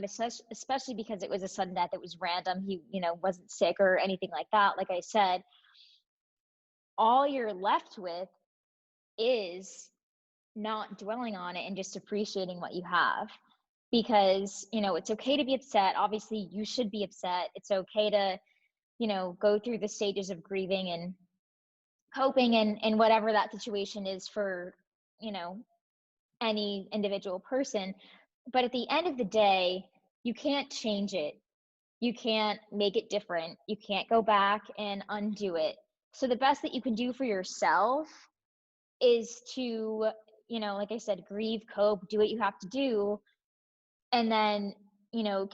especially because it was a sudden death. It was random. He, wasn't sick or anything like that. Like I said, all you're left with is not dwelling on it and just appreciating what you have. Because, it's okay to be upset. Obviously, you should be upset. It's okay to, go through the stages of grieving and coping and whatever that situation is for, any individual person. But at the end of the day, you can't change it. You can't make it different. You can't go back and undo it. So the best that you can do for yourself is to, like I said, grieve, cope, do what you have to do, and then,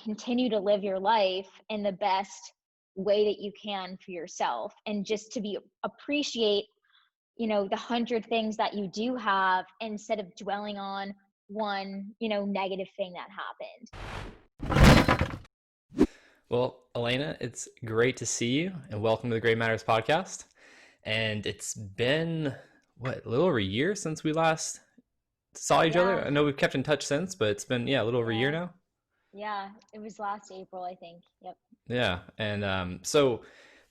continue to live your life in the best way that you can for yourself, and just to appreciate, the 100 things that you do have, instead of dwelling on one, negative thing that happened. Well, Elena, it's great to see you, and welcome to the Great Matters podcast. And it's been, a little over a year since we last saw each other. I know we've kept in touch since, but it's been, a little over a year now. Yeah, it was last April, I think. Yep. Yeah. And so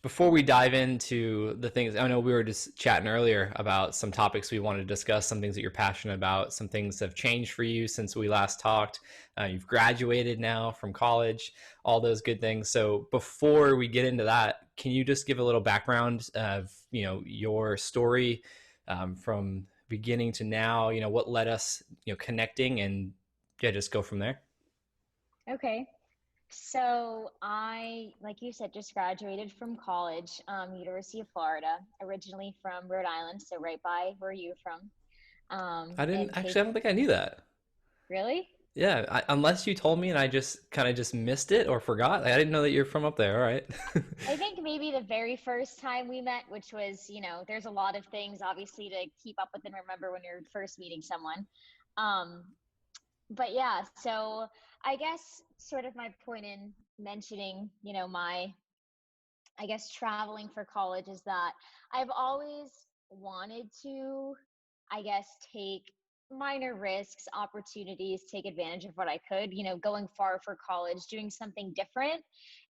before we dive into the things, I know we were just chatting earlier about some topics we wanted to discuss, some things that you're passionate about, some things have changed for you since we last talked. You've graduated now from college, all those good things. So before we get into that, can you just give a little background of, your story from beginning to now, what led us, connecting, and just go from there? Okay. So I, like you said, just graduated from college, University of Florida, originally from Rhode Island, so right by where you're from. And I take don't think I knew that. Really? Yeah, unless you told me and I just kind of just missed it or forgot. I didn't know that you're from up there. All right. I think maybe the very first time we met, which was, there's a lot of things obviously to keep up with and remember when you're first meeting someone. Um, but yeah, so I guess sort of my point in mentioning, my, I guess, traveling for college is that I've always wanted to, I guess, take minor risks, opportunities, take advantage of what I could, going far for college, doing something different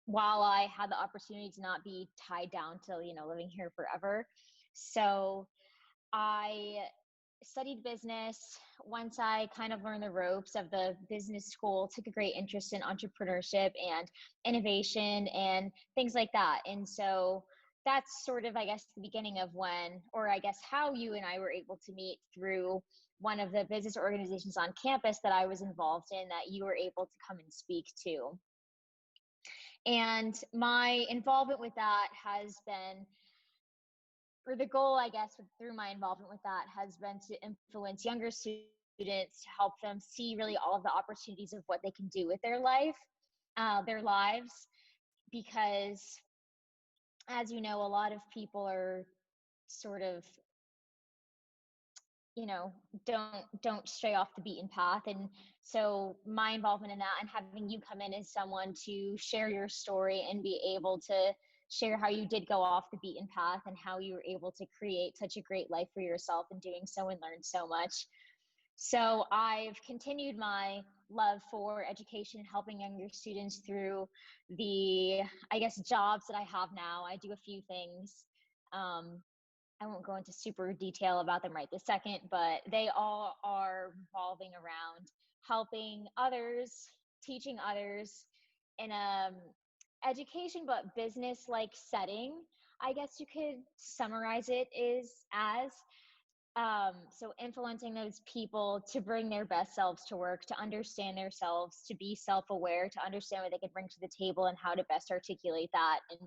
while I had the opportunity to not be tied down to, living here forever. So I studied business. Once I kind of learned the ropes of the business school, took a great interest in entrepreneurship and innovation and things like that. And so that's sort of, I guess, the beginning of when, or I guess how you and I were able to meet through one of the business organizations on campus that I was involved in, that you were able to come and speak to. And my involvement with that has been, or the goal, I guess, through my involvement with that has been to influence younger students, to help them see really all of the opportunities of what they can do with their lives. Because, as you know, a lot of people are sort of, don't stray off the beaten path. And so my involvement in that, and having you come in as someone to share your story and be able to share how you did go off the beaten path and how you were able to create such a great life for yourself in doing so, and learn so much. So I've continued my love for education, helping younger students through the, I guess, jobs that I have now. I do a few things. I won't go into super detail about them right this second, but they all are revolving around helping others, teaching others in a education but business like setting. I guess you could summarize it as so influencing those people to bring their best selves to work, to understand themselves, to be self-aware, to understand what they can bring to the table and how to best articulate that and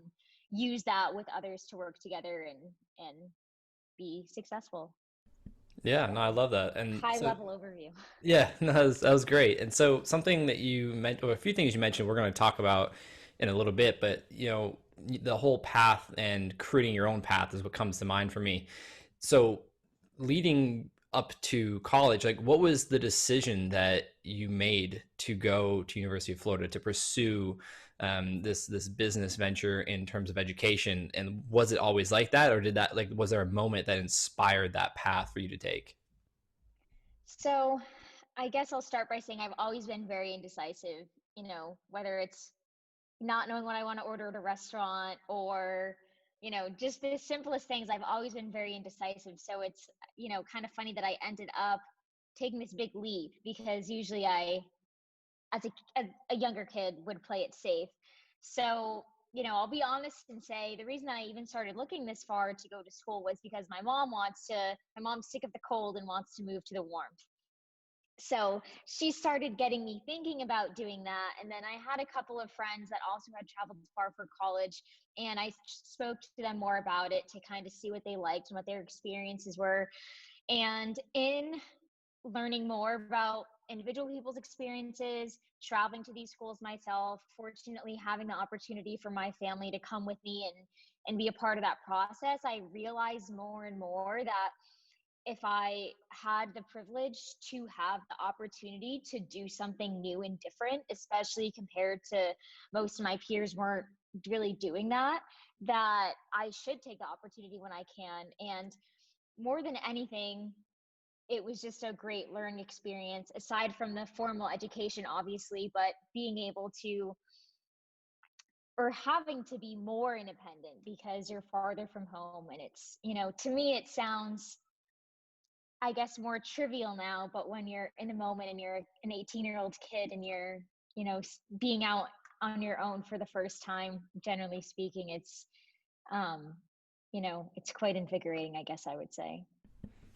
use that with others to work together and be successful. Yeah, no, I love that. And High so, level overview. yeah, no, that was great. And so, something that you meant, or a few things you mentioned, we're going to talk about in a little bit, but the whole path and creating your own path is what comes to mind for me. So, leading up to college, like, what was the decision that you made to go to University of Florida to pursue this business venture in terms of education? And was it always like that, or was there a moment that inspired that path for you to take? So I guess I'll start by saying I've always been very indecisive whether it's not knowing what I want to order at a restaurant or, just the simplest things. I've always been very indecisive. So it's, kind of funny that I ended up taking this big leap because usually as a younger kid, would play it safe. So, I'll be honest and say the reason I even started looking this far to go to school was because my mom's sick of the cold and wants to move to the warmth. So she started getting me thinking about doing that. And then I had a couple of friends that also had traveled far for college, and I spoke to them more about it to kind of see what they liked and what their experiences were. And in learning more about individual people's experiences, traveling to these schools myself, fortunately having the opportunity for my family to come with me and be a part of that process, I realized more and more that if I had the privilege to have the opportunity to do something new and different, especially compared to most of my peers weren't really doing that, that I should take the opportunity when I can. And more than anything, it was just a great learning experience, aside from the formal education, obviously, but being able to, or having to be more independent because you're farther from home. And it's, to me, it sounds, I guess, more trivial now, but when you're in the moment and you're an 18-year-old kid and you're, being out on your own for the first time, generally speaking, um, it's quite invigorating, I guess I would say.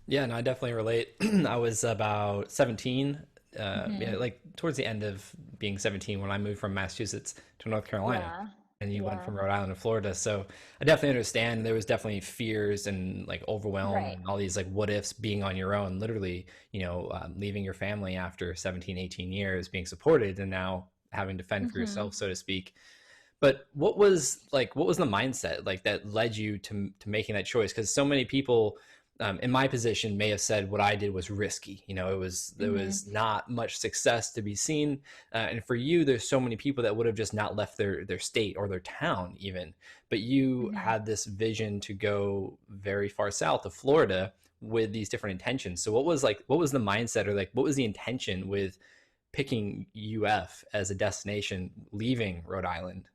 Yeah, no, I definitely relate. I was about 17, yeah, Hmm. like towards the end of being 17 when I moved from Massachusetts to North Carolina, Yeah. and you went Yeah. from Rhode Island to Florida. So I definitely understand there was definitely fears and like overwhelm Right. and all these like what ifs being on your own, literally, leaving your family after 17, 18 years, being supported, and now having to fend for Hmm. yourself, so to speak. But what was the mindset like that led you to making that choice? Because so many people in my position may have said what I did was risky. There Hmm. was not much success to be seen, and for you, there's so many people that would have just not left their state or their town even. But you Hmm. had this vision to go very far south of Florida with these different intentions. So what was the mindset, or like what was the intention with picking UF as a destination, leaving Rhode Island?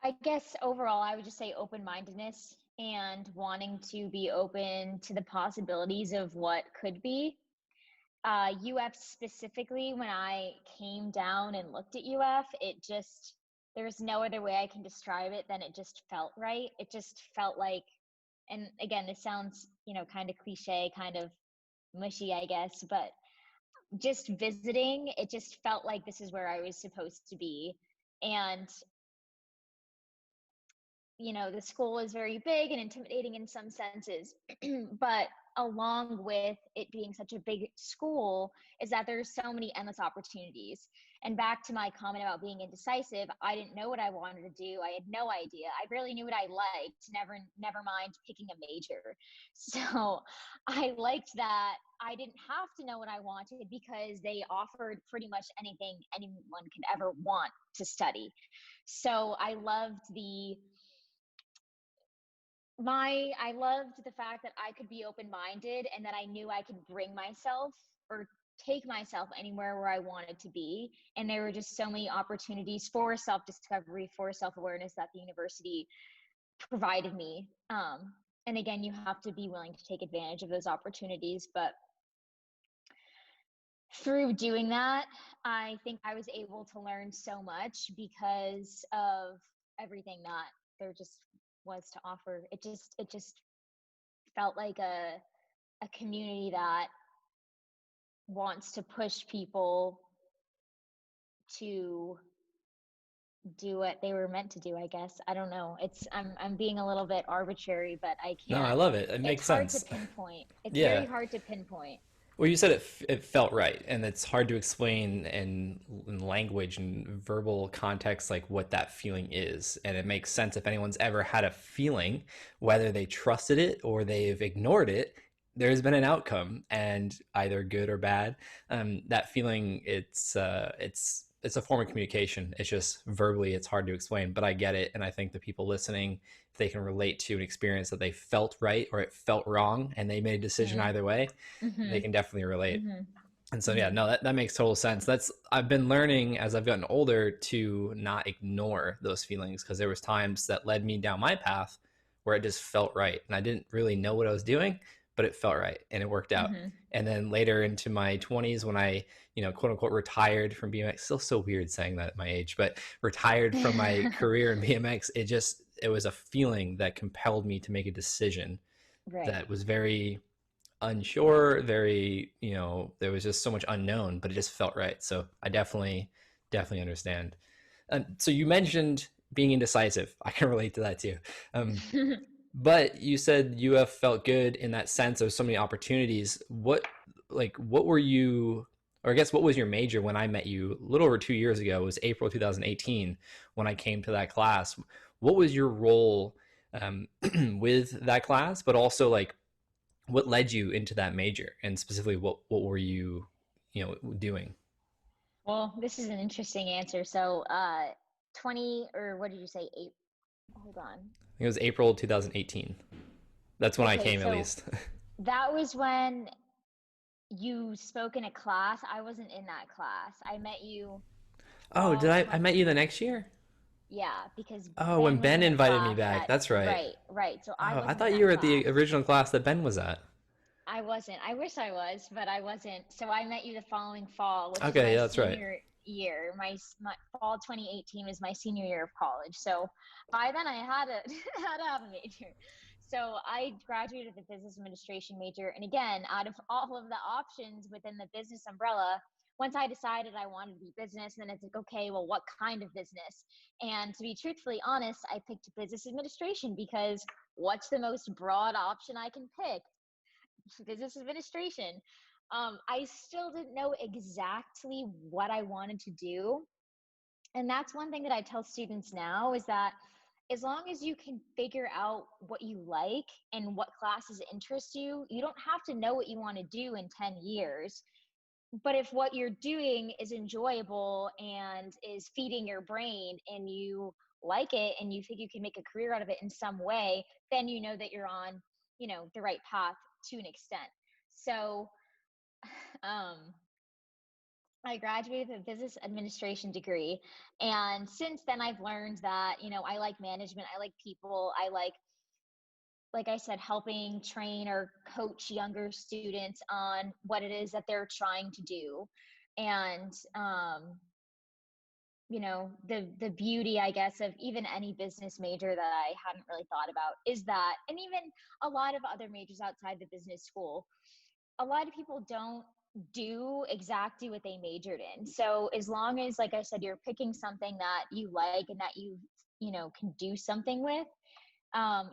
I guess overall, I would just say open-mindedness and wanting to be open to the possibilities of what could be. UF specifically, when I came down and looked at UF, there's no other way I can describe it than it just felt right. It just felt like, and again, this sounds, kind of cliche, kind of mushy, I guess, but just visiting, it just felt like this is where I was supposed to be. And the school is very big and intimidating in some senses, but along with it being such a big school is that there's so many endless opportunities. And back to my comment about being indecisive, I didn't know what I wanted to do. I had no idea. I barely knew what I liked, never mind picking a major. So I liked that I didn't have to know what I wanted because they offered pretty much anything anyone could ever want to study. So I loved the fact that I could be open-minded and that I knew I could bring myself or take myself anywhere where I wanted to be. And there were just so many opportunities for self-discovery, for self-awareness that the university provided me. And again, you have to be willing to take advantage of those opportunities. But through doing that, I think I was able to learn so much because of everything that there just was to offer. It just felt like a community that wants to push people to do what they were meant to do, I guess. I don't know. I'm being a little bit arbitrary, but I No, I can't. love it. It It's makes hard to sense. pinpoint. It's Yeah. very hard to pinpoint. Well, you said it felt right, and it's hard to explain in language and verbal context like what that feeling is. And it makes sense if anyone's ever had a feeling, whether they trusted it or they've ignored it, there's been an outcome, and either good or bad. That feeling, it's a form of communication. It's just verbally, it's hard to explain, but I get it, and I think the people listening, if they can relate to an experience that they felt right or it felt wrong, and they made a decision Mm. either way, they Mhm. can definitely relate. Mhm. And so, yeah, Hmm. no, that makes total sense. I've been learning as I've gotten older to not ignore those feelings, because there was times that led me down my path where it just felt right. And I didn't really know what I was doing, but it felt right and it worked out. Hmm. And then later into my 20s, when I, quote unquote, retired from BMX, still so weird saying that at my age, but retired from my career in BMX, it was a feeling that compelled me to make a decision Right. that was very unsure, very, there was just so much unknown, but it just felt right. So I definitely understand. So you mentioned being indecisive. I can relate to that too. Um, but you said you have felt good in that sense of so many opportunities. What were you, or I guess what was your major when I met you a little over 2 years ago? It was April 2018 when I came to that class. What was your role with that class, but also like what led you into that major, and specifically what were you doing? Well, this is an interesting answer. So, 20, or what did you say? Eight, hold on. It was April 2018. That's when I Okay, came, at so least. that was when you spoke in a class. I wasn't in that class. I met you Oh, did fall I 20. met you the next year? Yeah, because Oh, when Ben was Ben in the invited me class back. that, That's right. right, right. So I Oh, I wasn't in thought you that were at the class. original class that Ben was at. I wasn't. I wish I was, but I wasn't. So I met you the following fall, which is Okay, my yeah, that's right. senior year. My fall 2018 was my senior year of college. So by then I had a had to have a major. So I graduated with a business administration major. And again, out of all of the options within the business umbrella, once I decided I wanted to be business, then it's like, okay, well, what kind of business? And to be truthfully honest, I picked business administration because what's the most broad option I can pick? Business administration. I still didn't know exactly what I wanted to do. And that's one thing that I tell students now is that as long as you can figure out what you like and what classes interest you, you don't have to know what you want to do in 10 years. But if what you're doing is enjoyable and is feeding your brain and you like it and you think you can make a career out of it in some way, then you know that you're on, the right path to an extent. So, um, I graduated with a business administration degree. And since then, I've learned that, I like management, I like people, like I said, helping train or coach younger students on what it is that they're trying to do. And, the beauty, I guess, of even any business major that I hadn't really thought about is that, and even a lot of other majors outside the business school, a lot of people don't do exactly what they majored in. So as long as, like I said, you're picking something that you like and that can do something with,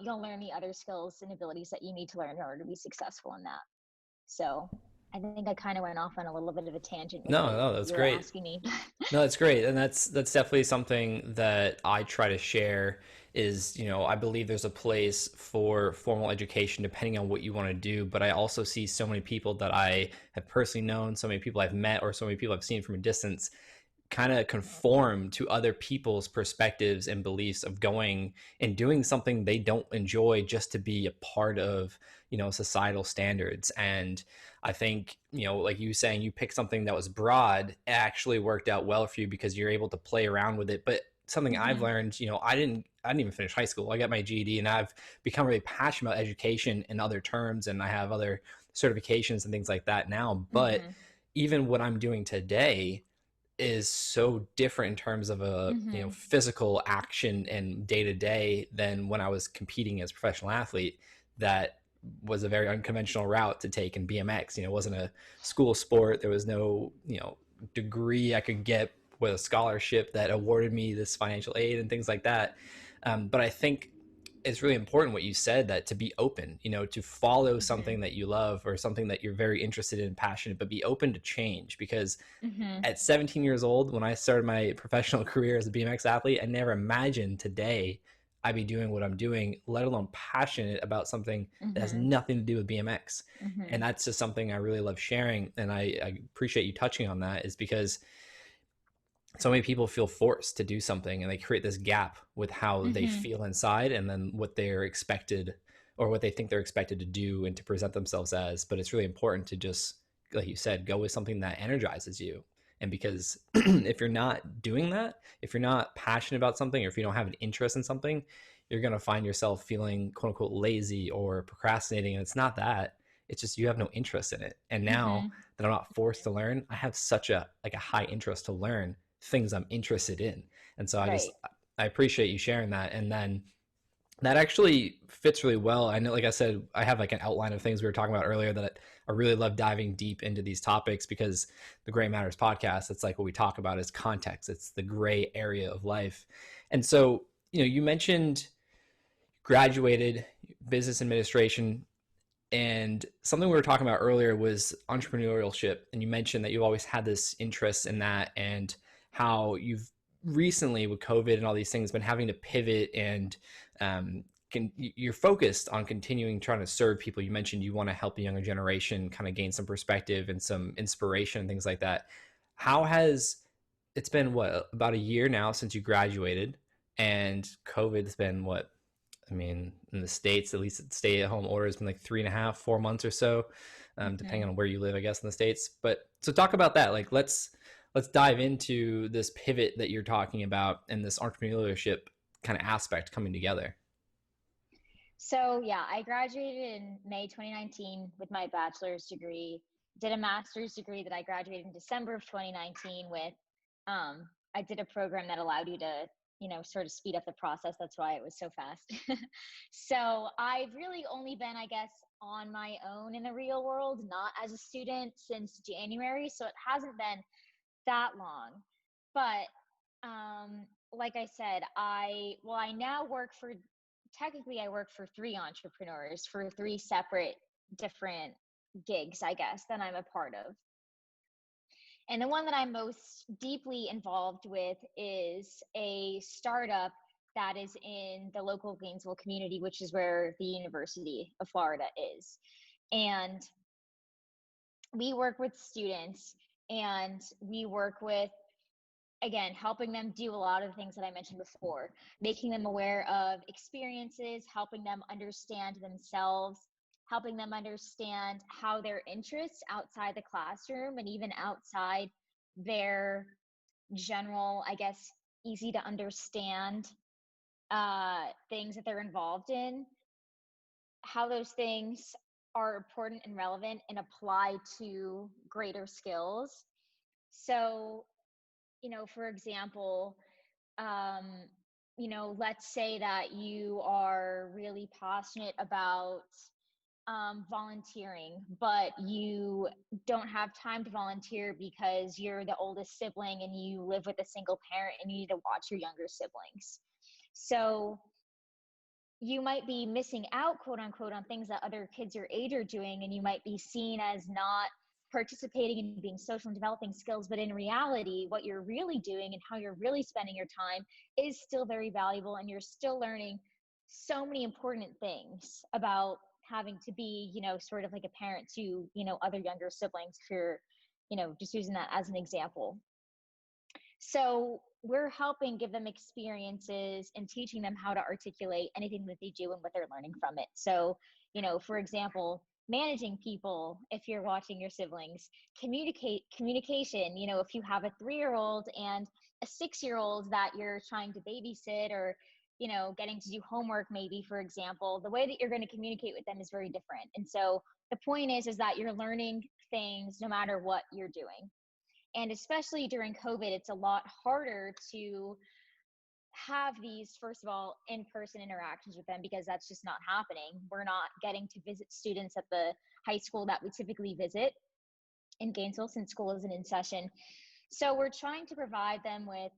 you'll learn the other skills and abilities that you need to learn in order to be successful in that. So I think I kind of went off on a little bit of a tangent with No, what no, that's you were great. asking me. No, that's great, and that's definitely something that I try to share. Is I believe there's a place for formal education depending on what you want to do, but I also see so many people that I have personally known, so many people I've met, or so many people I've seen from a distance, kind of conform to other people's perspectives and beliefs of going and doing something they don't enjoy just to be a part of societal standards. And I think like you saying, you picked something that was broad, it actually worked out well for you because you're able to play around with it. But something I've Hmm. learned, I didn't even finish high school. I got my GED, and I've become really passionate about education in other terms, and I have other certifications and things like that now. But Hmm. even what I'm doing today is so different in terms of a Hmm. physical action and day to day than when I was competing as a professional athlete. That was a very unconventional route to take in BMX. It wasn't a school sport. There was no degree I could get with a scholarship that awarded me this financial aid and things like that. But I think it's really important what you said, that to be open, to follow Hmm. something that you love or something that you're very interested in, passionate, but be open to change. Because Hmm. at 17 years old, when I started my professional career as a BMX athlete, I never imagined today I'd be doing what I'm doing, let alone passionate about something that has Hmm. nothing to do with BMX. And Hmm. that's just something I really love sharing. And I appreciate you touching on that, is because so many people feel forced to do something and they create this gap with how they Hmm. feel inside and then what they're expected, or what they think they're expected to do and to present themselves as. But it's really important to just like you said, go with something that energizes you. And because if you're not doing that, if you're not passionate about something, or if you don't have an interest in something, you're going to find yourself feeling quote unquote lazy or procrastinating. And it's not that, it's just you have no interest in it. And now Mm-hmm. that I'm not forced to learn, I have such a high interest to learn things I'm interested in. And so Right. I appreciate you sharing that. And then that actually fits really well. I know, like I said, I have like an outline of things we were talking about earlier that I really love diving deep into these topics, because the Gray Matters podcast, it's like what we talk about is context. It's the gray area of life. And so, you mentioned graduated business administration, and something we were talking about earlier was entrepreneurship. And you mentioned that you always had this interest in that, and how you've recently with COVID and all these things been having to pivot, and you're focused on continuing trying to serve people. You mentioned you want to help the younger generation kind of gain some perspective and some inspiration and things like that. How has it's been what, about a year now since you graduated, and COVID's been what, I mean, in the States, at least stay-at-home order has been like 3.5, 4 months or so, Mm-hmm. depending on where you live, I guess, in the States. But so talk about that. Like, let's dive into this pivot that you're talking about and this entrepreneurship kind of aspect coming together. So yeah, I graduated in May 2019 with my bachelor's degree, did a master's degree that I graduated in December of 2019 with. I did a program that allowed you to, sort of speed up the process. That's why it was so fast. So I've really only been, I guess, on my own in the real world, not as a student, since January. So it hasn't been that long. But like I said, I now work for, technically I work for three entrepreneurs for three separate different gigs, I guess, that I'm a part of. And the one that I'm most deeply involved with is a startup that is in the local Gainesville community, which is where the University of Florida is. And we work with students, and we work with, again, helping them do a lot of the things that I mentioned before, making them aware of experiences, helping them understand themselves, helping them understand how their interests outside the classroom and even outside their general, I guess, easy to understand things that they're involved in, how those things are important and relevant and apply to greater skills. So, for example, um, let's say that you are really passionate about volunteering, but you don't have time to volunteer because you're the oldest sibling and you live with a single parent and you need to watch your younger siblings. So you might be missing out, quote unquote, on things that other kids your age are doing, and you might be seen as not participating in being social and developing skills. But in reality, what you're really doing and how you're really spending your time is still very valuable, and you're still learning so many important things about having to be, sort of like a parent to, other younger siblings, if you're, just using that as an example. So we're helping give them experiences and teaching them how to articulate anything that they do and what they're learning from it. So, for example, managing people, if you're watching your siblings, communication, if you have a 3-year-old and a 6-year-old that you're trying to babysit, or, getting to do homework, maybe, for example, the way that you're going to communicate with them is very different. And so the point is that you're learning things no matter what you're doing. And especially during COVID, it's a lot harder to have these, first of all, in-person interactions with them, because that's just not happening. We're not getting to visit students at the high school that we typically visit in Gainesville, since school isn't in session. So we're trying to provide them with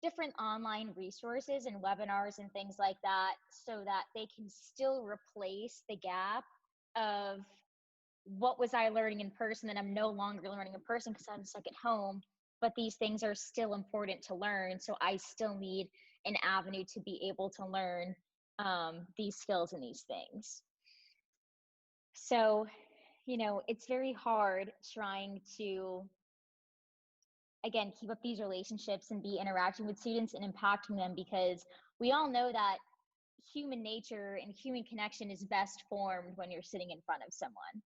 different online resources and webinars and things like that, so that they can still replace the gap of what was I learning in person that I'm no longer learning in person because I'm stuck at home. But these things are still important to learn. So I still need an avenue to be able to learn these skills and these things. So, it's very hard trying to, again, keep up these relationships and be interacting with students and impacting them, because we all know that human nature and human connection is best formed when you're sitting in front of someone.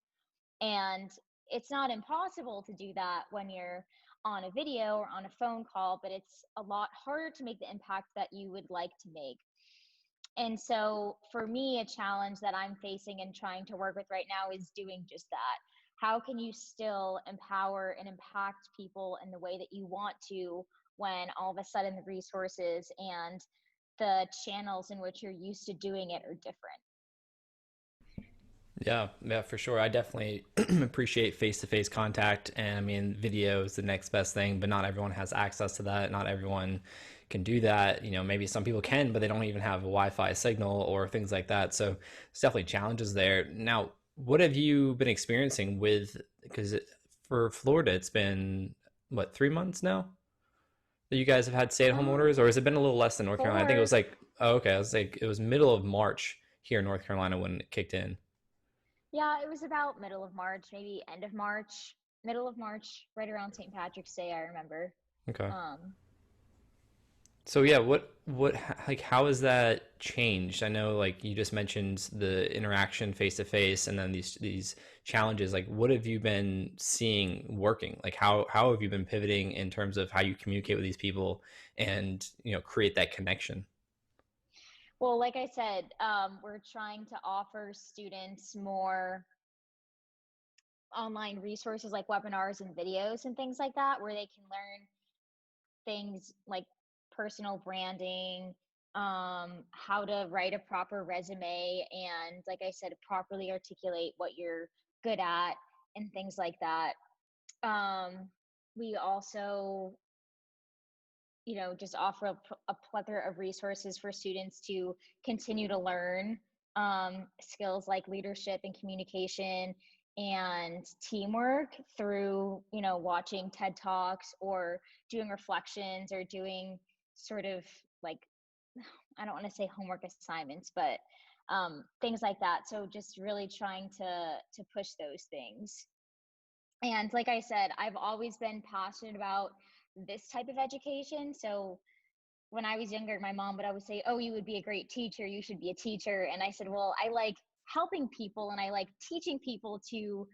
And it's not impossible to do that when you're on a video or on a phone call, but it's a lot harder to make the impact that you would like to make. And so for me, a challenge that I'm facing and trying to work with right now is doing just that. How can you still empower and impact people in the way that you want to when all of a sudden the resources and the channels in which you're used to doing it are different? Yeah, yeah, for sure. I definitely appreciate face-to-face contact, and I mean, video is the next best thing, but not everyone has access to that. Not everyone can do that. Maybe some people can, but they don't even have a Wi-Fi signal or things like that. So there's definitely challenges there. Now, what have you been experiencing with, because for Florida, it's been what, 3 months now that you guys have had stay-at-home orders, or has it been a little less than North Carolina? I think it was Four. like, oh, okay, I was like, it was middle of March here in North Carolina when it kicked in. Yeah, it was about middle of March, maybe end of March, middle of March, right around St. Patrick's Day, I remember. Okay. Um, So yeah, what like how has that changed? I know like you just mentioned the interaction face to face and then these challenges. Like what have you been seeing working? Like how have you been pivoting in terms of how you communicate with these people and, create that connection? well, like I said, we're trying to offer students more online resources like webinars and videos and things like that, where they can learn things like personal branding, how to write a proper resume, and like I said, properly articulate what you're good at and things like that. We also, just offer a plethora of resources for students to continue to learn skills like leadership and communication and teamwork through, watching TED Talks or doing reflections or doing sort of like, I don't want to say homework assignments, but things like that. So just really trying to push those things. And like I said, I've always been passionate about this type of education. So when I was younger, my mom would always say, "Oh, you would be a great teacher. You should be a teacher." And I said, "Well, I like helping people and I like teaching people to,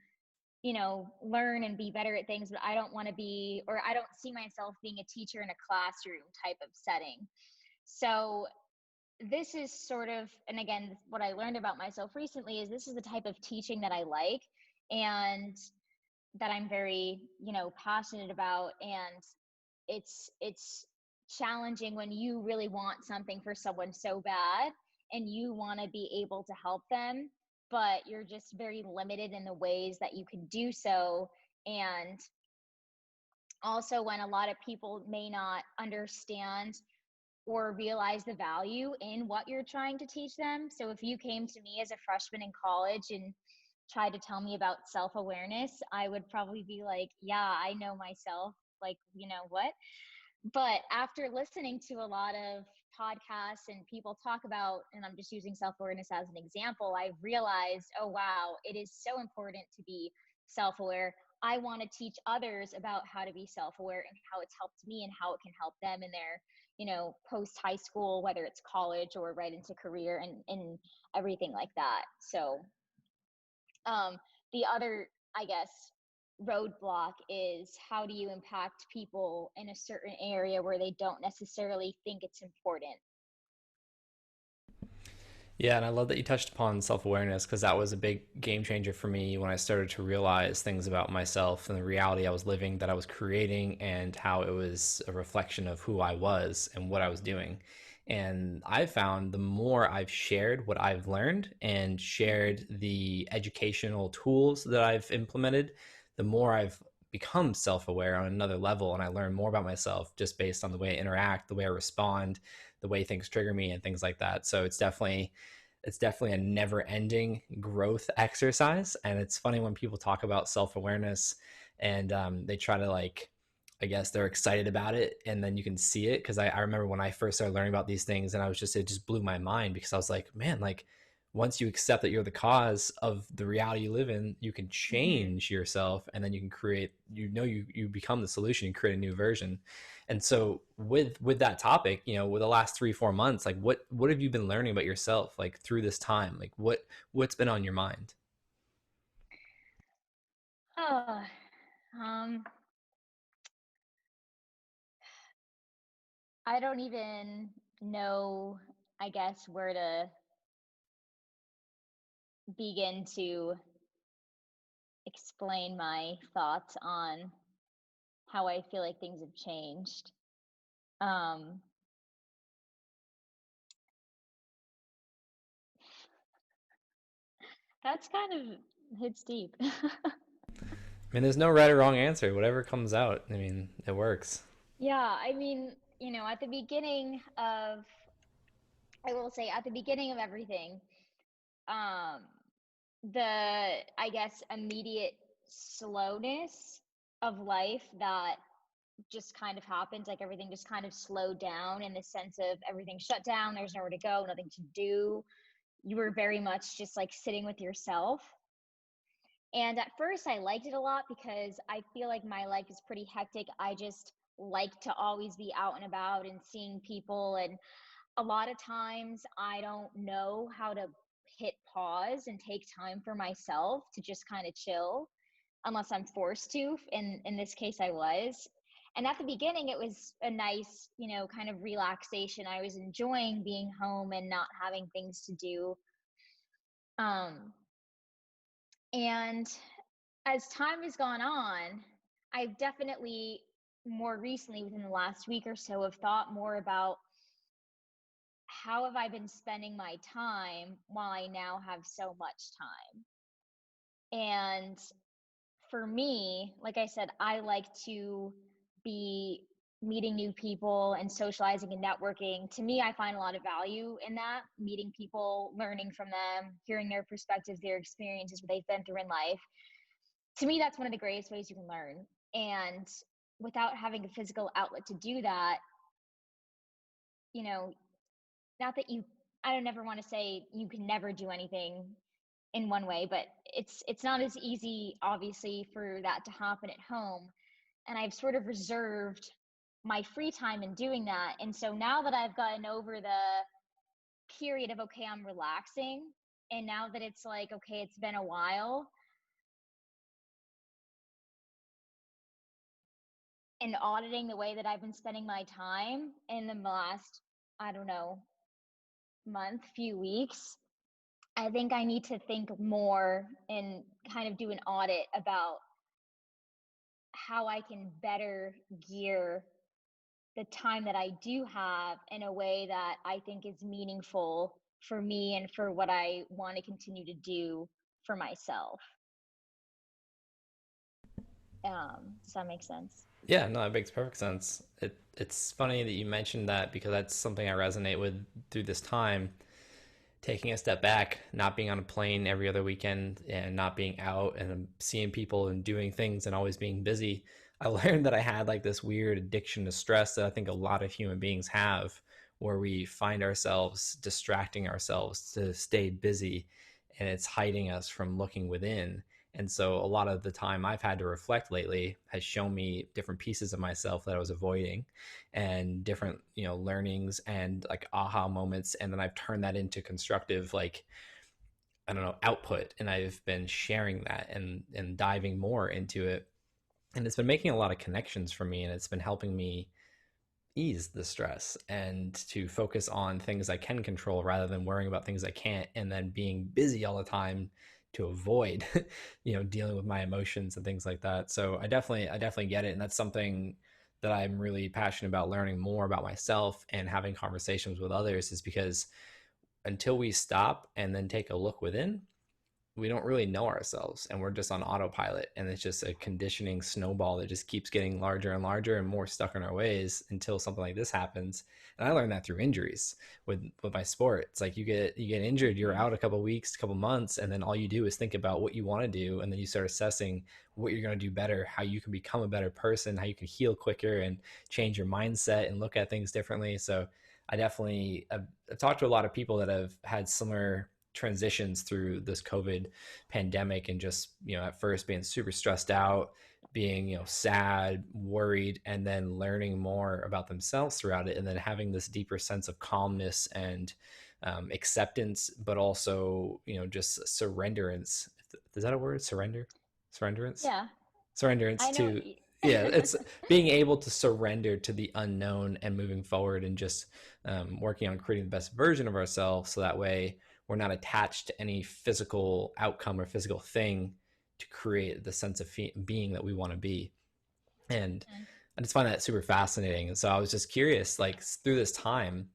learn and be better at things, but I don't want to be, or I don't see myself being a teacher in a classroom type of setting." So this is sort of, and again, what I learned about myself recently is this is the type of teaching that I like. And that I'm very, passionate about. And it's challenging when you really want something for someone so bad and you want to be able to help them, but you're just very limited in the ways that you can do so. And also when a lot of people may not understand or realize the value in what you're trying to teach them. So if you came to me as a freshman in college and tried to tell me about self-awareness, I would probably be like, yeah, I know myself. Like, what? But after listening to a lot of podcasts and people talk about, and I'm just using self-awareness as an example, I realized, oh, wow, it is so important to be self-aware. I want to teach others about how to be self-aware and how it's helped me and how it can help them in their, post high school, whether it's college or right into career and everything like that. So the other, I guess, roadblock is how do you impact people in a certain area where they don't necessarily think it's important? Yeah, and I love that you touched upon self-awareness because that was a big game changer for me when I started to realize things about myself and the reality I was living, that I was creating, and how it was a reflection of who I was and what I was doing. And I've found the more I've shared what I've learned and shared the educational tools that I've implemented, the more I've become self-aware on another level, and I learn more about myself just based on the way I interact, the way I respond, the way things trigger me and things like that. So it's definitely a never ending growth exercise. And it's funny when people talk about self awareness and they try to, like, I guess they're excited about it. And then you can see it. Cause I remember when I first started learning about these things and it just blew my mind because I was like, man, like once you accept that you're the cause of the reality you live in, you can Mm-hmm. change yourself and then you can create, you become the solution and create a new version. And so with that topic, with the last 3 4 months, like what have you been learning about yourself like through this time? Like what's been on your mind? Oh, um, I don't even know, I guess, where to begin to explain my thoughts on how I feel like things have changed. Um, that's kind of hits deep. I mean, there's no right or wrong answer. Whatever comes out, I mean, it works. Yeah, I mean, at the beginning of, I will say, at the beginning of everything, um, I guess, immediate slowness of life that just kind of happened, like everything just kind of slowed down in the sense of everything shut down, there's nowhere to go, nothing to do. You were very much just like sitting with yourself. And at first, I liked it a lot because I feel like my life is pretty hectic. I just like to always be out and about and seeing people. And a lot of times, I don't know how to hit pause and take time for myself to just kind of chill unless I'm forced to. In this case, I was. And at the beginning, it was a nice, kind of relaxation. I was enjoying being home and not having things to do. Um, and as time has gone on, I've definitely more recently, within the last week or so, have thought more about how have I been spending my time while I now have so much time. And for me, like I said, I like to be meeting new people and socializing and networking. To me, I find a lot of value in that, meeting people, learning from them, hearing their perspectives, their experiences, what they've been through in life. To me, that's one of the greatest ways you can learn. And without having a physical outlet to do that, you know, not that you, I don't ever want to say you can never do anything in one way, but it's not as easy, obviously, for that to happen at home. And I've sort of reserved my free time in doing that. And so now that I've gotten over the period of, okay, I'm relaxing, and now that it's like, okay, it's been a while, and auditing the way that I've been spending my time in the last, I don't know, month, few weeks, I think I need to think more and kind of do an audit about how I can better gear the time that I do have in a way that I think is meaningful for me and for what I want to continue to do for myself. Does that make sense? Yeah, no, it makes perfect sense. It's funny that you mentioned that because that's something I resonate with through this time. Taking a step back, not being on a plane every other weekend and not being out and seeing people and doing things and always being busy, I learned that I had like this weird addiction to stress that I think a lot of human beings have, where we find ourselves distracting ourselves to stay busy and it's hiding us from looking within. And so a lot of the time I've had to reflect lately has shown me different pieces of myself that I was avoiding and different, learnings and like aha moments. And then I've turned that into constructive, like, I don't know, output. And I've been sharing that and diving more into it. And it's been making a lot of connections for me and it's been helping me ease the stress and to focus on things I can control rather than worrying about things I can't and then being busy all the time to avoid dealing with my emotions and things like that. So I definitely get it, and that's something that I'm really passionate about learning more about myself and having conversations with others, is because until we stop and then take a look within, we don't really know ourselves and we're just on autopilot, and it's just a conditioning snowball that just keeps getting larger and larger and more stuck in our ways until something like this happens. And I learned that through injuries with my sport. It's like you get injured, you're out a couple of weeks, a couple of months, and then all you do is think about what you want to do, and then you start assessing what you're going to do better, how you can become a better person, how you can heal quicker and change your mindset and look at things differently. So I've talked to a lot of people that have had similar transitions through this COVID pandemic, and just, at first being super stressed out, being, sad, worried, and then learning more about themselves throughout it. And then having this deeper sense of calmness and acceptance, but also, just surrenderance. Is that a word? Surrender? surrenderance, Yeah, surrenderance I know. to, yeah, it's being able to surrender to the unknown and moving forward and just working on creating the best version of ourselves, so that way we're not attached to any physical outcome or physical thing to create the sense of being that we want to be. And I just find that super fascinating. And so I was just curious, like through this time,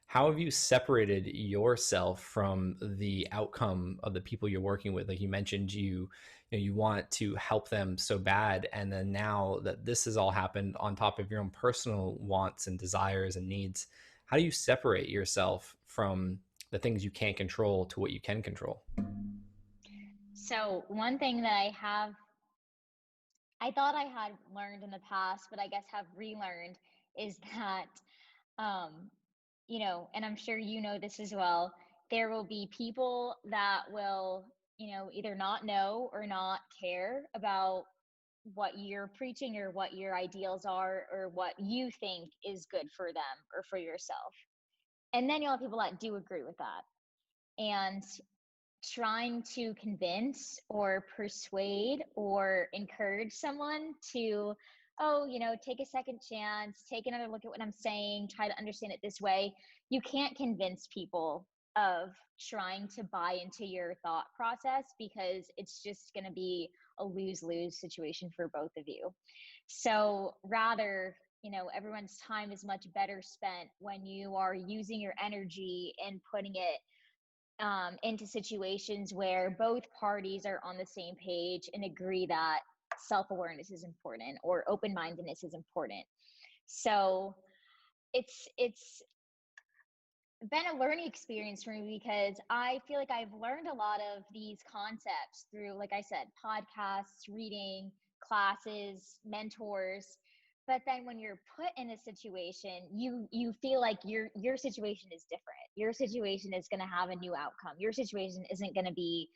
how have you separated yourself from the outcome of the people you're working with? Like you mentioned, you want to help them so bad, and then now that this has all happened on top of your own personal wants and desires and needs, how do you separate yourself from the things you can't control to what you can control? So one thing that I thought I had learned in the past, but I guess have relearned, is that, um, and I'm sure you know this as well, there will be people that will, either not know or not care about what you're preaching or what your ideals are or what you think is good for them or for yourself. And then you'll have people that do agree with that. And trying to convince or persuade or encourage someone to, oh, take a second chance, take another look at what I'm saying, try to understand it this way. You can't convince people of trying to buy into your thought process, because it's just going to be a lose-lose situation for both of you. So rather, everyone's time is much better spent when you are using your energy and putting it into situations where both parties are on the same page and agree that self-awareness is important or open-mindedness is important. So it's been a learning experience for me, because I feel like I've learned a lot of these concepts through, like I said, podcasts, reading, classes, mentors. But then when you're put in a situation, you feel like your situation is different. Your situation is going to have a new outcome. Your situation isn't going to be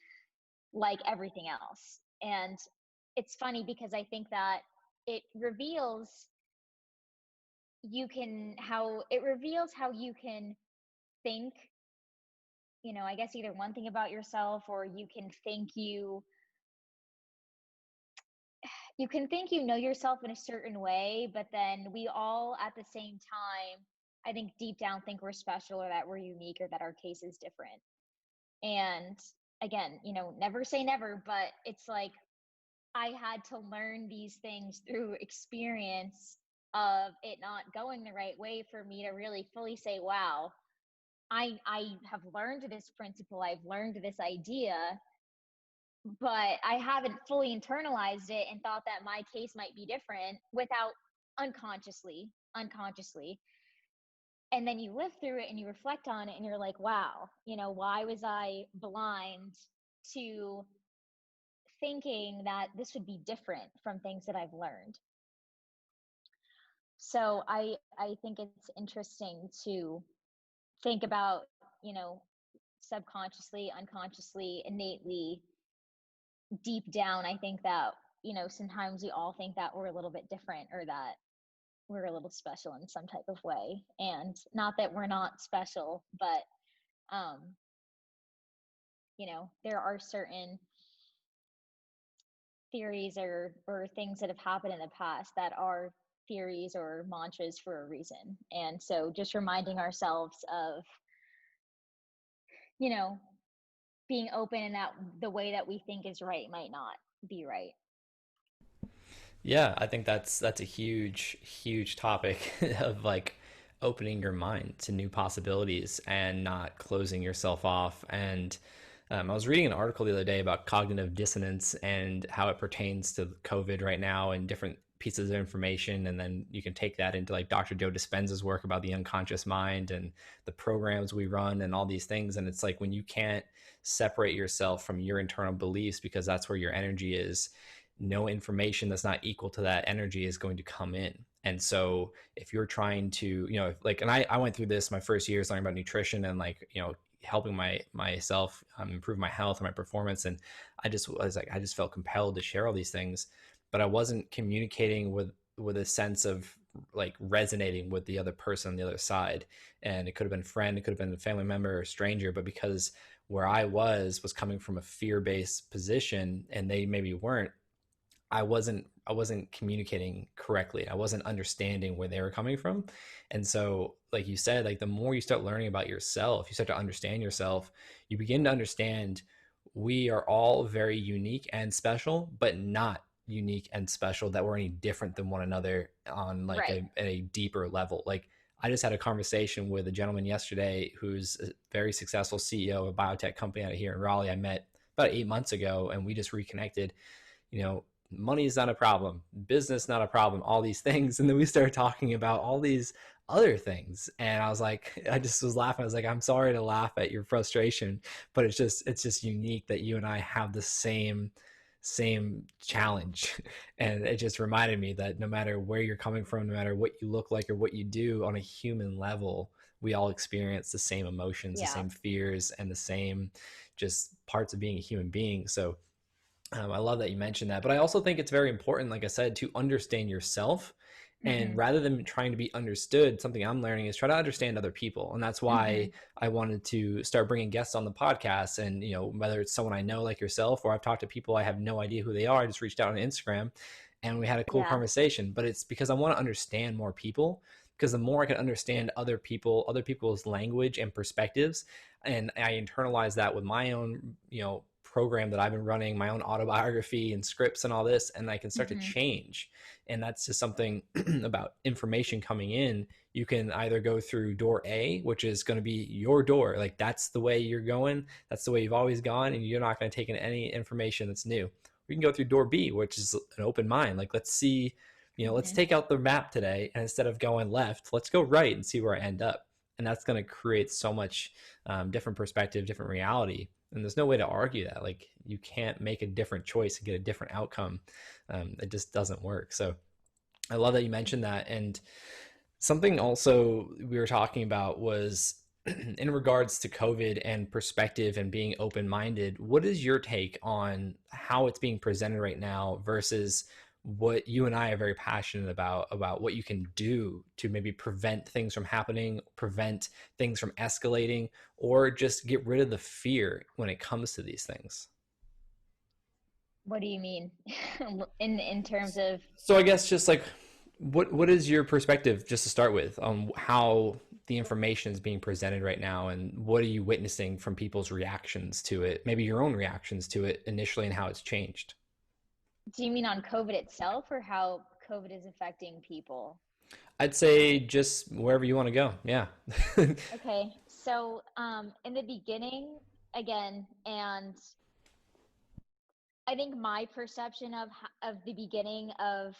like everything else. And it's funny because I think that it reveals it reveals how you can think, I guess either one thing about yourself, or you can think you know yourself in a certain way, but then we all at the same time, I think deep down think we're special or that we're unique or that our case is different. And again, never say never, but it's like I had to learn these things through experience of it not going the right way for me to really fully say, wow, I have learned this principle, I've learned this idea, but I haven't fully internalized it and thought that my case might be different without unconsciously. And then you live through it and you reflect on it and you're like, wow, why was I blind to thinking that this would be different from things that I've learned? So I think it's interesting to think about, subconsciously, unconsciously, innately, deep down. I think that, sometimes we all think that we're a little bit different or that we're a little special in some type of way. And not that we're not special, but, um, there are certain theories or things that have happened in the past that are theories or mantras for a reason. And so just reminding ourselves of, you know, being open and that the way that we think is right might not be right. Yeah, I think that's a huge topic of like opening your mind to new possibilities and not closing yourself off. And I was reading an article the other day about cognitive dissonance and how it pertains to COVID right now and different pieces of information. And then you can take that into like Dr. Joe Dispenza's work about the unconscious mind and the programs we run and all these things. And it's like when you can't separate yourself from your internal beliefs because that's where your energy is, no information that's not equal to that energy is going to come in. And so if you're trying to, like, and I went through this my first years learning about nutrition and like, helping myself improve my health and my performance. And I just felt compelled to share all these things, but I wasn't communicating with a sense of like resonating with the other person on the other side. And it could have been a friend, it could have been a family member or a stranger, but because where I was coming from a fear-based position and they maybe weren't, I wasn't communicating correctly. I wasn't understanding where they were coming from. And so, like you said, like the more you start learning about yourself, you start to understand yourself, you begin to understand we are all very unique and special, but not unique and special that we're any different than one another on like Right. a deeper level. Like I just had a conversation with a gentleman yesterday who's a very successful CEO of a biotech company out of here in Raleigh. I met about 8 months ago and we just reconnected. You know, money is not a problem, business not a problem, all these things. And then we started talking about all these other things. And I was like, I just was laughing. I was like, I'm sorry to laugh at your frustration, but it's just unique that you and I have the same challenge. And it just reminded me that no matter where you're coming from, no matter what you look like or what you do on a human level, we all experience the same emotions, the Yeah. same fears, and the same just parts of being a human being. So I love that you mentioned that, but I also think it's very important, like I said, to understand yourself. And Hmm. rather than trying to be understood, something I'm learning is try to understand other people. And that's why Hmm. I wanted to start bringing guests on the podcast. And, whether it's someone I know like yourself, or I've talked to people I have no idea who they are, I just reached out on Instagram and we had a cool Yeah. conversation. But it's because I want to understand more people, because the more I can understand other people, other people's language and perspectives, and I internalize that with my own, program that I've been running, my own autobiography and scripts and all this, and I can start to Hmm. change. And that's just something about information coming in. You can either go through door A, which is going to be your door, like that's the way you're going, that's the way you've always gone, and you're not going to take in any information that's new. We can go through door B, which is an open mind. Like, let's see, let's Hmm. take out the map today, and instead of going left, let's go right and see where I end up. And that's going to create so much different perspective, different reality. And there's no way to argue that. Like, you can't make a different choice and get a different outcome. It just doesn't work. So I love that you mentioned that. And something also we were talking about was in regards to COVID and perspective and being open minded. What is your take on how it's being presented right now versus what you and I are very passionate about what you can do to maybe prevent things from happening, prevent things from escalating, or just get rid of the fear when it comes to these things? What do you mean? In terms of, So I guess just like what is your perspective just to start with on how the information is being presented right now, and what are you witnessing from people's reactions to it, maybe your own reactions to it initially, and how it's changed? do you mean on COVID itself or how COVID is affecting people? I'd say just wherever you want to go. Yeah. Okay, so in the beginning, again, and I think my perception of of the beginning of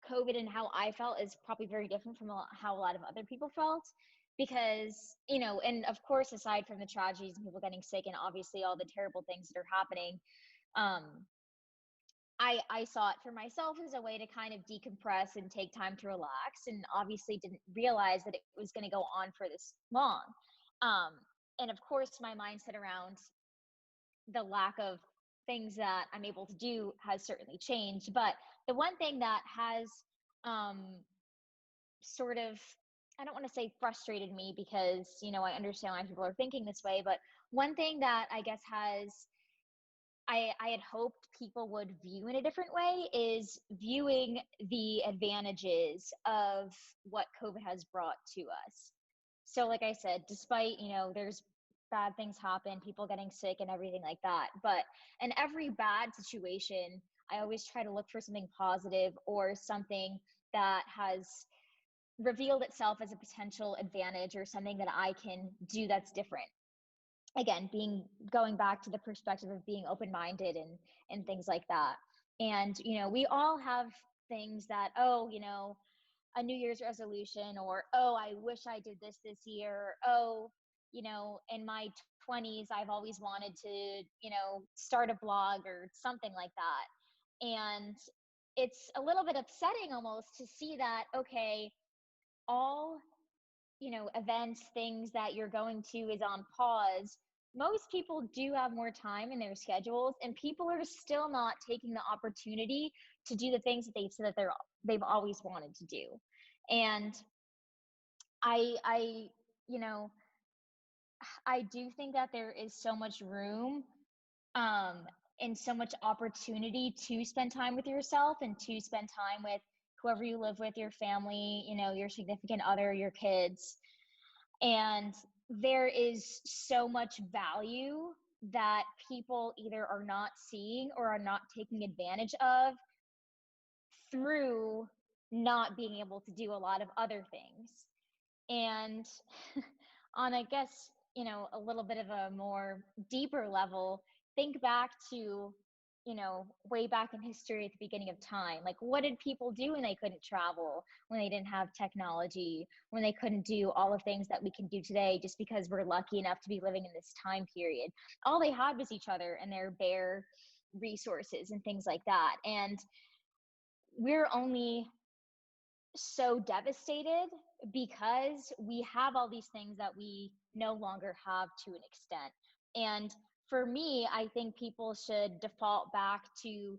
COVID and how I felt is probably very different from how a lot of other people felt. Because, and of course, aside from the tragedies and people getting sick and obviously all the terrible things that are happening, um, I saw it for myself as a way to kind of decompress and take time to relax, and obviously didn't realize that it was going to go on for this long. Um, and of course, my mindset around the lack of things that I'm able to do has certainly changed. But the one thing that has um, sort of, I don't want to say frustrated me because, I understand why people are thinking this way, but one thing that I guess I had hoped people would view in a different way is viewing the advantages of what COVID has brought to us. So, like I said, despite, there's bad things happen, people getting sick and everything like that. But in every bad situation, I always try to look for something positive or something that has revealed itself as a potential advantage or something that I can do that's different. Again, being going back to the perspective of being open-minded and things like that. And we all have things that, oh, a New Year's resolution, or oh, I wish I did this year, or oh, in my 20s I've always wanted to, start a blog or something like that. And it's a little bit upsetting almost to see that, okay, all, events, things that you're going to is on pause. Most people do have more time in their schedules, and people are still not taking the opportunity to do the things that they've said that they've always wanted to do. And I you know I do think that there is so much room, um and so much opportunity to spend time with yourself and to spend time with whoever you live with, your family, your significant other, your kids. And there is so much value that people either are not seeing or are not taking advantage of through not being able to do a lot of other things. And on, I guess, a little bit of a more deeper level, think back to, way back in history at the beginning of time. Like, what did people do when they couldn't travel, when they didn't have technology, when they couldn't do all the things that we can do today just because we're lucky enough to be living in this time period? All they had was each other and their bare resources and things like that. And we're only so devastated because we have all these things that we no longer have to an extent. And for me, I think people should default back to,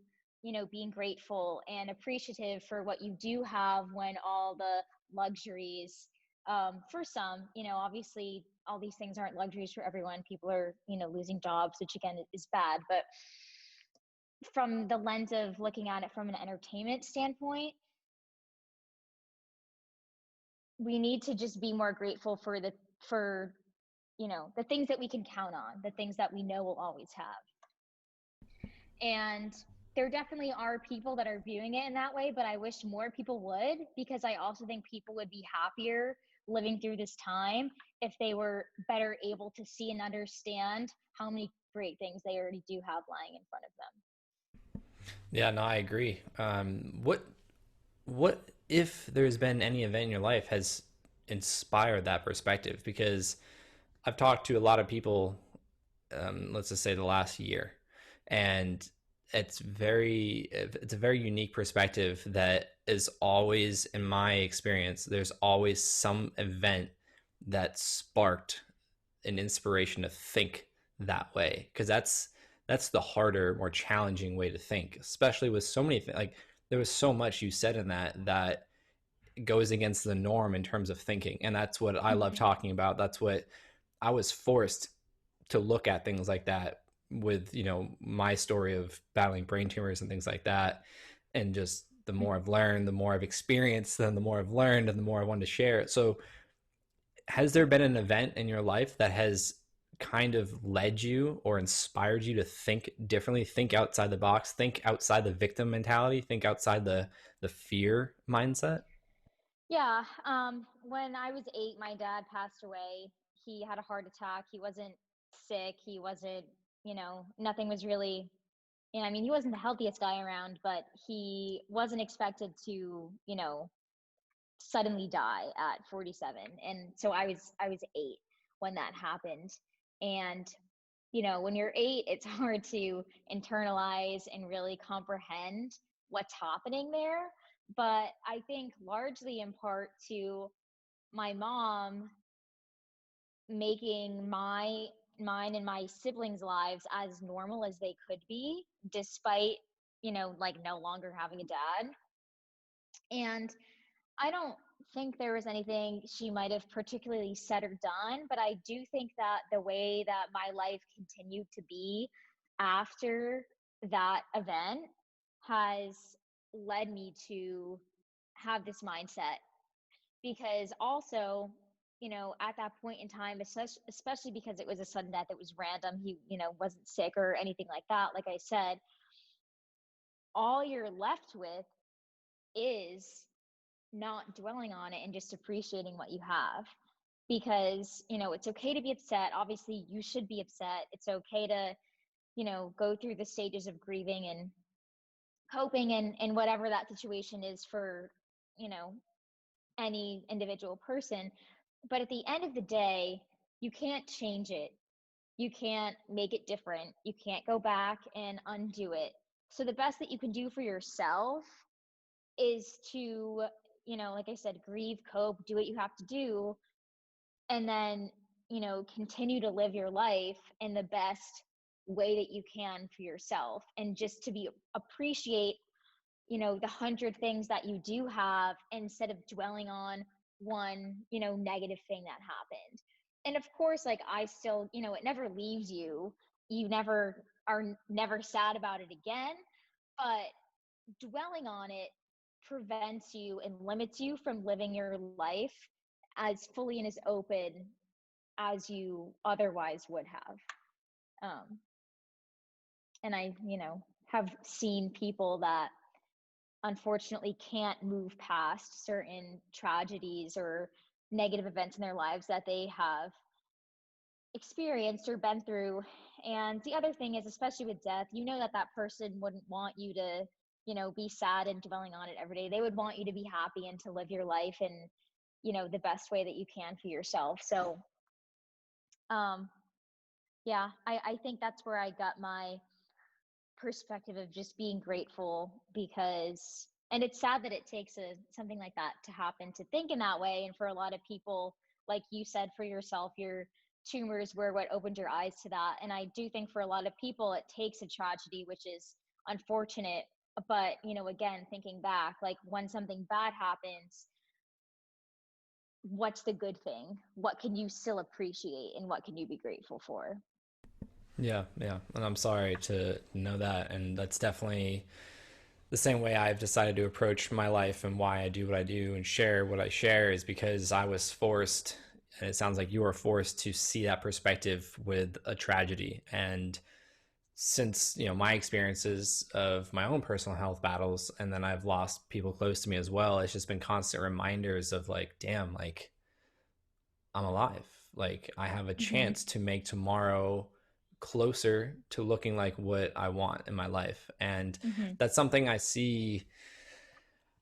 being grateful and appreciative for what you do have when all the luxuries, for some, obviously all these things aren't luxuries for everyone. People are, losing jobs, which again is bad. But from the lens of looking at it from an entertainment standpoint, we need to just be more grateful for the things that we can count on, the things that we know we'll always have. And there definitely are people that are viewing it in that way, but I wish more people would, because I also think people would be happier living through this time if they were better able to see and understand how many great things they already do have lying in front of them. Yeah, no, I agree. What if there's been any event in your life has inspired that perspective? Because I've talked to a lot of people, let's just say the last year, and it's a very unique perspective that is always, in my experience, there's always some event that sparked an inspiration to think that way, because that's the harder, more challenging way to think, especially with so many things. Like, there was so much you said in that goes against the norm in terms of thinking, and that's what I love Mm-hmm. talking about. That's what I was forced to look at, things like that, with my story of battling brain tumors and things like that. And just the more I've learned, the more I've experienced, then the more I've learned and the more I wanted to share it. So has there been an event in your life that has kind of led you or inspired you to think differently, think outside the box, think outside the victim mentality, think outside the fear mindset? Yeah. When I was 8, my dad passed away. He had a heart attack. He wasn't sick. He wasn't, nothing was really, I mean, he wasn't the healthiest guy around, but he wasn't expected to, suddenly die at 47. And so I was 8 when that happened. And, when you're 8, it's hard to internalize and really comprehend what's happening there. But I think largely in part to my mom making mine and my siblings' lives as normal as they could be, despite, like no longer having a dad. And I don't think there was anything she might have particularly said or done, but I do think that the way that my life continued to be after that event has led me to have this mindset. Because also, at that point in time, especially because it was a sudden death, it was random. He, wasn't sick or anything like that. Like I said, all you're left with is not dwelling on it and just appreciating what you have. Because, it's okay to be upset. Obviously, you should be upset. It's okay to, go through the stages of grieving and coping and whatever that situation is for, you know, any individual person. But at the end of the day, you can't change it. You can't make it different. You can't go back and undo it. So the best that you can do for yourself is to, like I said, grieve, cope, do what you have to do, and then, continue to live your life in the best way that you can for yourself, and just to be appreciate, the 100 things that you do have, instead of dwelling on one, negative thing that happened. And of course, like, I still, it never leaves you. You never are never sad about it again. But dwelling on it prevents you and limits you from living your life as fully and as open as you otherwise would have. Um, and I, have seen people that unfortunately can't move past certain tragedies or negative events in their lives that they have experienced or been through. And the other thing is, especially with death, that that person wouldn't want you to, be sad and dwelling on it every day. They would want you to be happy and to live your life in, the best way that you can for yourself. So, um, yeah, I think that's where I got my perspective of just being grateful, because and it's sad that it takes something like that to happen to think in that way. And for a lot of people, like you said, for yourself, your tumors were what opened your eyes to that. And I do think for a lot of people it takes a tragedy, which is unfortunate. But again, thinking back, like when something bad happens, what's the good thing? What can you still appreciate and what can you be grateful for? Yeah, yeah. And I'm sorry to know that. And that's definitely the same way I've decided to approach my life and why I do what I do and share what I share is because I was forced, and it sounds like you were forced to see that perspective with a tragedy. And since, my experiences of my own personal health battles, and then I've lost people close to me as well, it's just been constant reminders of like, damn, like I'm alive. Like I have a Mm-hmm. chance to make tomorrow closer to looking like what I want in my life. And Mm-hmm. that's something I see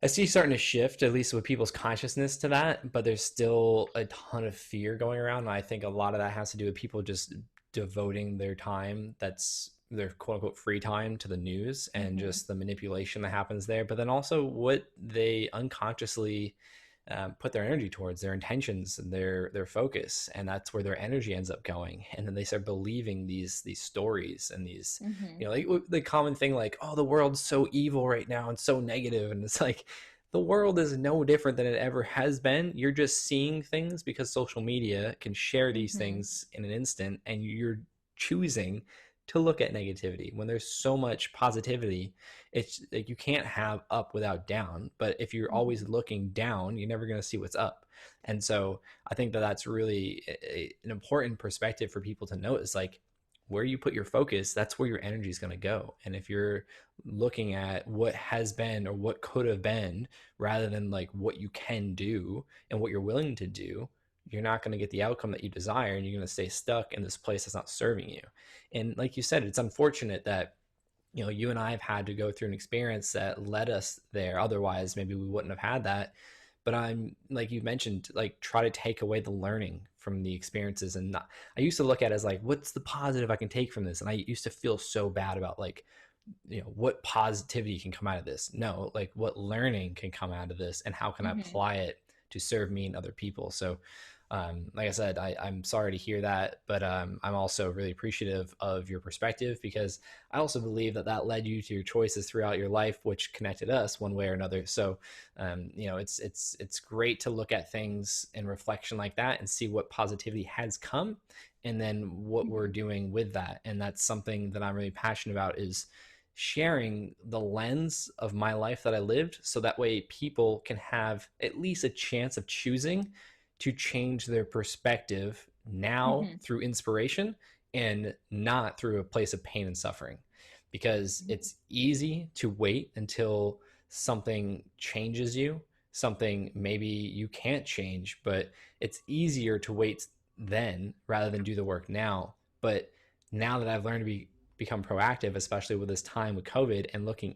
starting to shift, at least with people's consciousness to that, but there's still a ton of fear going around. And I think a lot of that has to do with people just devoting their time, that's their quote unquote free time, to the news and Mm-hmm. just the manipulation that happens there. But then also what they unconsciously put their energy towards, their intentions and their focus, and that's where their energy ends up going. And then they start believing these stories and these, Mm-hmm. like the common thing, like, oh, the world's so evil right now and so negative, and it's like the world is no different than it ever has been. You're just seeing things because social media can share these Mm-hmm. things in an instant, and you're choosing to look at negativity when there's so much positivity. It's like you can't have up without down, but if you're Mm-hmm. always looking down, you're never going to see what's up. And so I think that that's really an important perspective for people to note, is like where you put your focus, that's where your energy is going to go. And if you're looking at what has been or what could have been rather than like what you can do and what you're willing to do, you're not going to get the outcome that you desire, and you're going to stay stuck in this place that's not serving you. And like you said, it's unfortunate that you and I have had to go through an experience that led us there. Otherwise, maybe we wouldn't have had that. But I'm, like you mentioned, like try to take away the learning from the experiences. And not, I used to look at it as like, what's the positive I can take from this? And I used to feel so bad about like, what positivity can come out of this. No, like what learning can come out of this and how can I Mm-hmm. apply it to serve me and other people. So like I said, I'm sorry to hear that, but I'm also really appreciative of your perspective, because I also believe that that led you to your choices throughout your life, which connected us one way or another. So it's great to look at things in reflection like that and see what positivity has come, and then what we're Mm-hmm. doing with that. And that's something that I'm really passionate about, is sharing the lens of my life that I lived, so that way people can have at least a chance of choosing to change their perspective now Mm-hmm. through inspiration and not through a place of pain and suffering. Because Mm-hmm. it's easy to wait until something changes you, something maybe you can't change, but it's easier to wait then rather than do the work now. But now that I've learned to become proactive, especially with this time with COVID and looking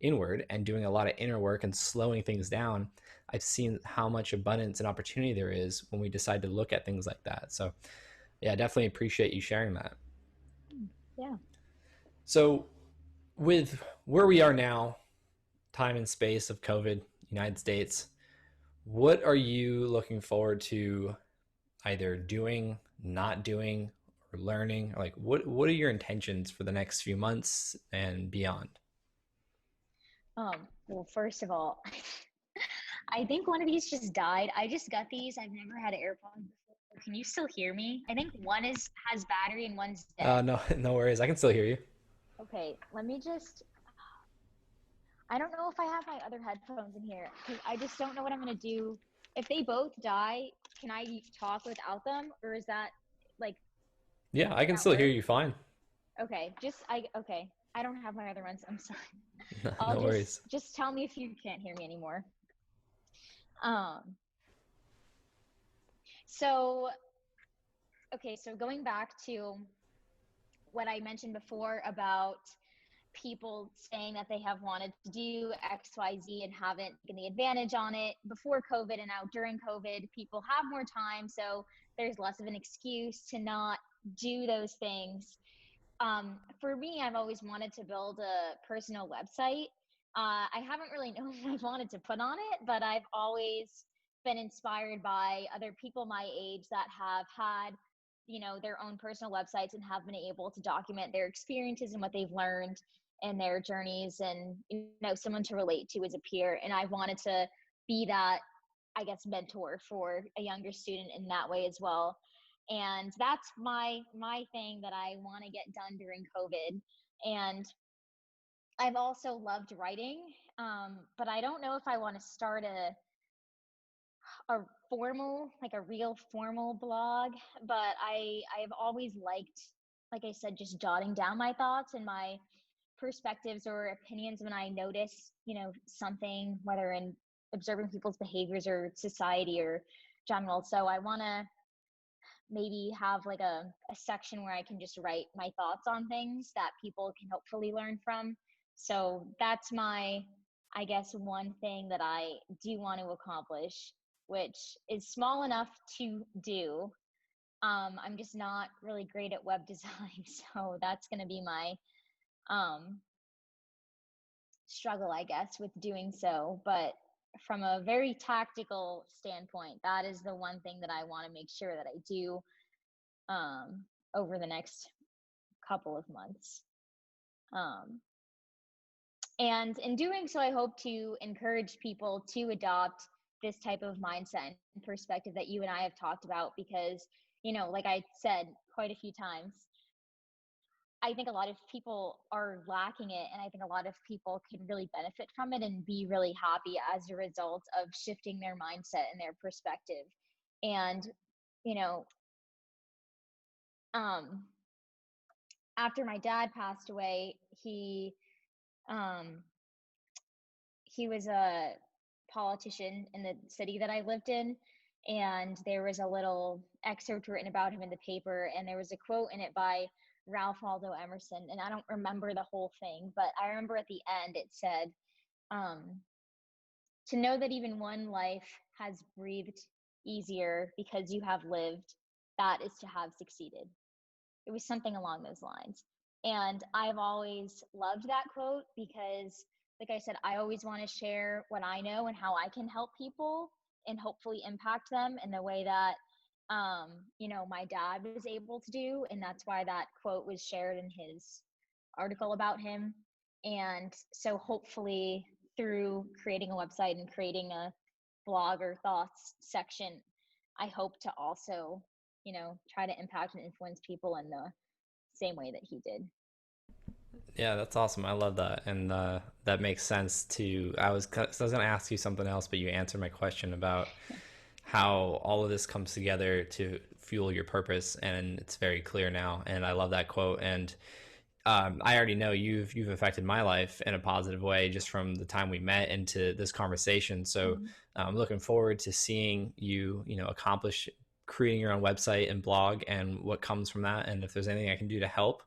inward and doing a lot of inner work and slowing things down, I've seen how much abundance and opportunity there is when we decide to look at things like that. So, yeah, I definitely appreciate you sharing that. Yeah. So, with where we are now, time and space of COVID, United States, what are you looking forward to either doing, not doing, or learning? Like, what are your intentions for the next few months and beyond? Well, first of all, I think one of these just died. I just got these. I've never had AirPods before. Can you still hear me? I think one is has battery and one's dead. No, no worries. I can still hear you. Okay, let me just. I don't know if I have my other headphones in here because I just don't know what I'm gonna do. If they both die, can I talk without them, or is that like Yeah, I would can that still hear work? you fine. Okay, okay. I don't have my other ones. I'm sorry. No, I'll no worries. just tell me if you can't hear me anymore. Um. So okay, so going back to what I mentioned before about people saying that they have wanted to do XYZ and haven't taken the advantage on it before COVID and now during COVID, people have more time. So there's less of an excuse to not do those things. For me, I've always wanted to build a personal website. I haven't really known what I wanted to put on it, but I've always been inspired by other people my age that have had, their own personal websites and have been able to document their experiences and what they've learned and their journeys and, someone to relate to as a peer. And I wanted to be that, I guess, mentor for a younger student in that way as well. And that's my thing that I want to get done during COVID. And I've also loved writing, but I don't know if I want to start a formal, like a real formal blog. But I've always liked, like I said, just jotting down my thoughts and my perspectives or opinions when I notice, something, whether in observing people's behaviors or society or general. So I want to maybe have like a section where I can just write my thoughts on things that people can hopefully learn from. So that's my, I guess, one thing that I do want to accomplish, which is small enough to do. I'm just not really great at web design. So that's going to be my um, struggle, I guess, with doing so. But from a very tactical standpoint, that is the one thing that I want to make sure that I do um, over the next couple of months. Um, and in doing so, I hope to encourage people to adopt this type of mindset and perspective that you and I have talked about because, like I said quite a few times, I think a lot of people are lacking it. And I think a lot of people can really benefit from it and be really happy as a result of shifting their mindset and their perspective. And, you know, um, after my dad passed away, um, he was a politician in the city that I lived in. And there was a little excerpt written about him in the paper. And there was a quote in it by Ralph Waldo Emerson. And I don't remember the whole thing, but I remember at the end it said, um, to know that even one life has breathed easier because you have lived, that is to have succeeded. It was something along those lines. And I've always loved that quote because, like I said, I always want to share what I know and how I can help people and hopefully impact them in the way that, my dad was able to do. And that's why that quote was shared in his article about him. And so hopefully through creating a website and creating a blog or thoughts section, I hope to also, try to impact and influence people in the same way that he did. Yeah, that's awesome. I love that, and that makes sense too. So I was going to ask you something else, but you answered my question about how all of this comes together to fuel your purpose, and it's very clear now. And I love that quote. And I already know you've affected my life in a positive way just from the time we met into this conversation. So Mm-hmm. I'm looking forward to seeing you, accomplish creating your own website and blog and what comes from that. And if there's anything I can do to help,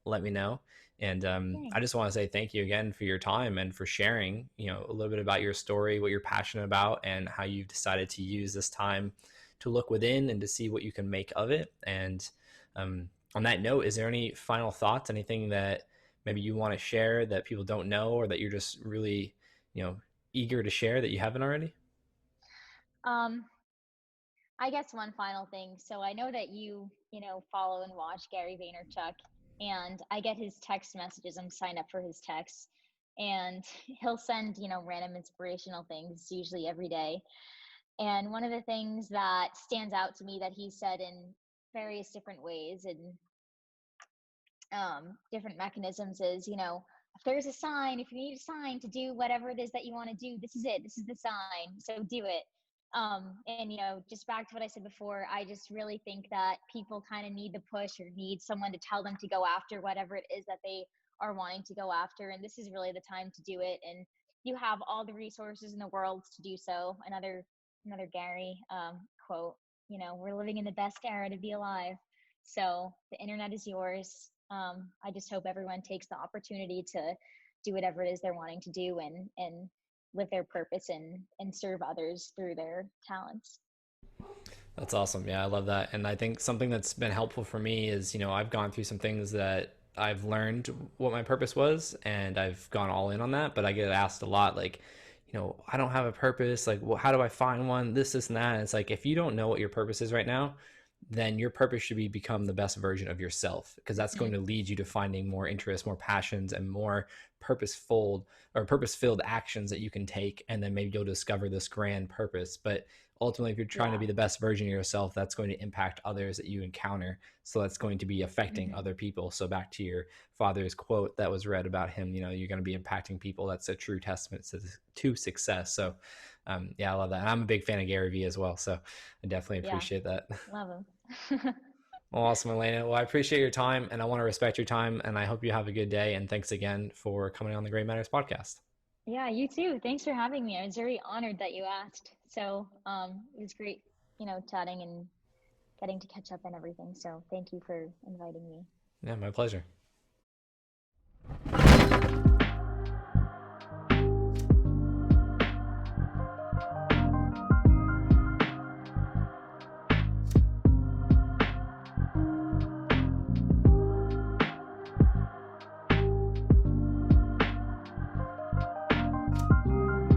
let me know. And I just Thanks. want to say thank you again for your time and for sharing, a little bit about your story, what you're passionate about, and how you've decided to use this time to look within and to see what you can make of it. And on that note, is there any final thoughts, anything that maybe you want to share that people don't know or that you're just really, you know, eager to share that you haven't already? Um, I guess one final thing. So I know that you follow and watch Gary Vaynerchuk, and I get his text messages. I'm signed up for his texts, and he'll send, random inspirational things usually every day. And one of the things that stands out to me that he said in various different ways and different mechanisms is, if there's a sign, if you need a sign to do whatever it is that you want to do, this is it. This is the sign. So do it. And, just back to what I said before, I just really think that people kind of need the push or need someone to tell them to go after whatever it is that they are wanting to go after. And this is really the time to do it. And you have all the resources in the world to do so. Another Gary quote, we're living in the best era to be alive. So the internet is yours. I just hope everyone takes the opportunity to do whatever it is they're wanting to do and live their purpose and serve others through their talents. That's awesome. Yeah, I love that. And I think something that's been helpful for me is, I've gone through some things that I've learned what my purpose was and I've gone all in on that. But I get asked a lot, like, I don't have a purpose. Like, well, how do I find one? This and that. And it's like, if you don't know what your purpose is right now, then your purpose should be become the best version of yourself, because that's going to lead you to finding more interests, more passions, and more purposeful or purpose-filled actions that you can take, and then maybe you'll discover this grand purpose. But ultimately, if you're trying to Yeah. be the best version of yourself, that's going to impact others that you encounter, so that's going to be affecting Mm-hmm. other people. So back to your father's quote that was read about him, you're going to be impacting people. That's a true testament to success. So yeah, I love that. And I'm a big fan of Gary Vee as well, so I definitely Yeah. appreciate that. Love them. Well, awesome, Elena. Well, I appreciate your time and I want to respect your time. And I hope you have a good day. And thanks again for coming on the Great Matters podcast. Yeah, you too. Thanks for having me. I was very honored that you asked. So it was great, chatting and getting to catch up and everything. So thank you for inviting me. Yeah, my pleasure.